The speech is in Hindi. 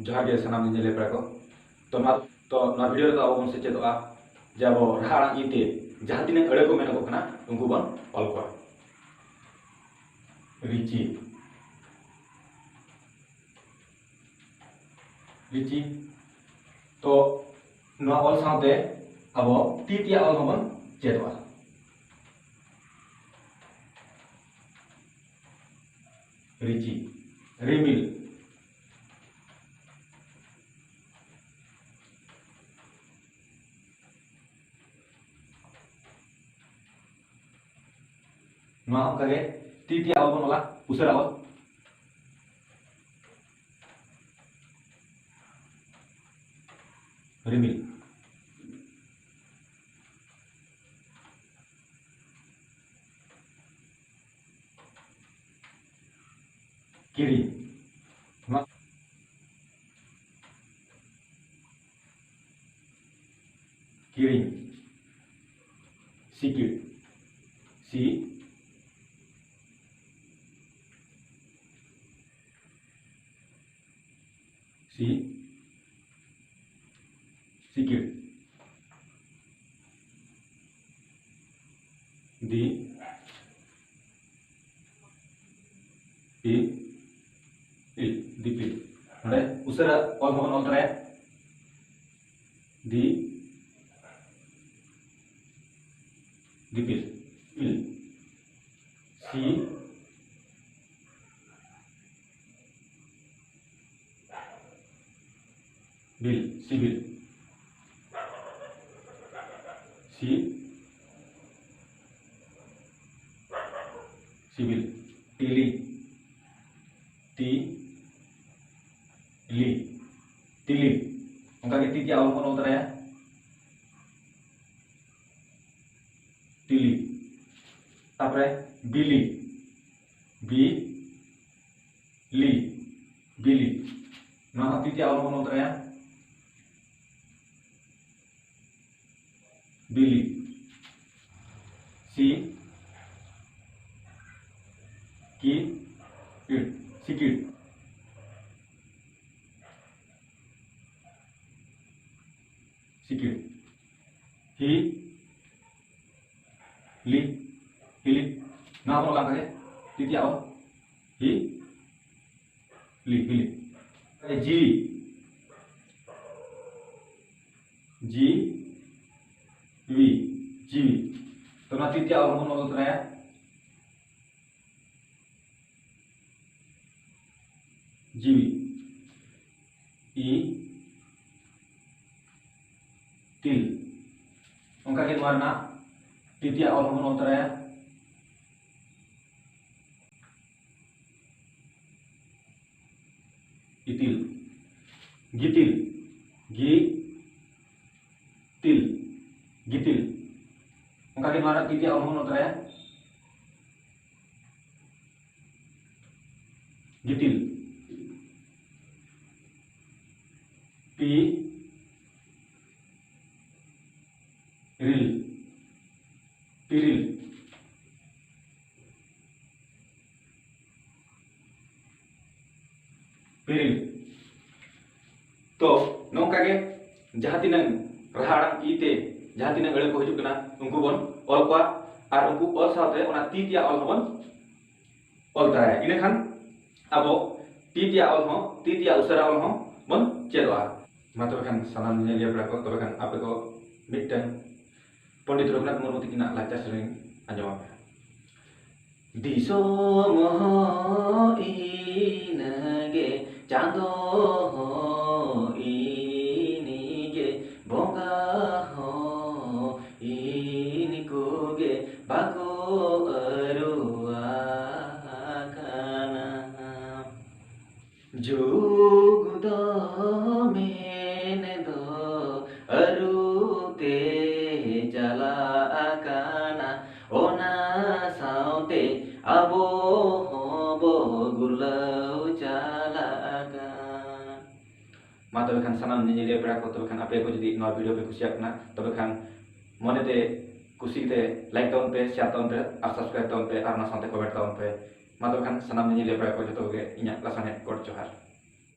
जोहार गे सानाम निजेले पेड़ा को तो ना वीडियो रे अब से चेदोआ जे अब राहा आड़ांग इते जहां तिनां अड़े को मेनोगो कना उनको बन ऑल को रिची रिची तो ना ऑल साथे अब तीतिया ऑल बन चेदोआ रिची रिमिल तीतिया ऑल बन उसरा ऑल रिमिल किरी किरी सिकिर सी सी सिकिर दी पी दिपिल नोडे उसरा ऑल होन ऑल तरे दी दिपिल इल सी बिल सिबिल सी सिबिल टीली टी ली तिली उनका के तीतिया ऑल होन ऑल तरे तिली तापरे बिली बी ली बिली ना तीतिया ऑल होन ऑल तरे बिली सी की सिकिट सिकिट ही ली हिली ना बोला करे तीतिया और ही ली हिली जी जी वी जीवी तो ना तीतिया और कौन बोलते हैं जीवी ई तिल उनका के मारना तीतिया और कौन बोलते हैं इतिल गितिल गी तिल गितिल उनका के मारा तीतिया और कौन होता है गितिल पी रिल पिरिल पिरिल तो नौका के जहां तिना राहा आड़ांग इते जहां तिना अड़े को हिजुग उनको बन ऑल को और उनको ऑल साथे ओना तीतिया ऑल बन ऑल तारा इने खान अब तीतिया ऑल हो तीतिया उसरा ऑल हो बन चेदवा मा तबे खान सानाम निलिया बड़ा को तबे खान आपे को मिटन पंडित रघुनाथ मुर्मू तिकिना लाचार सेरें आंजम आपे दिसोम हो इनगे चांदो हो इनिगे बोंगा हो इनिकोगे बाको अरुआ खाना जुगुदो मेने दो अरुते चला आकाना ओना साउते अबो होबो गुरलाउ चला आकान मा तबे खान सानाम निजिले पेड़ा को तबे खान आपे को जदि नवा वीडियो पे कुसिया कना तबे खान मनेते कुसीते लाइक ताउन पे शेयर ताउन पे और सब्सक्राइब ताउन पे और ना साथे कमेंट ताउन पे मा तबे खान सानाम निजिले पेड़ा को जतो गे इnya लासाने कोड जोहार।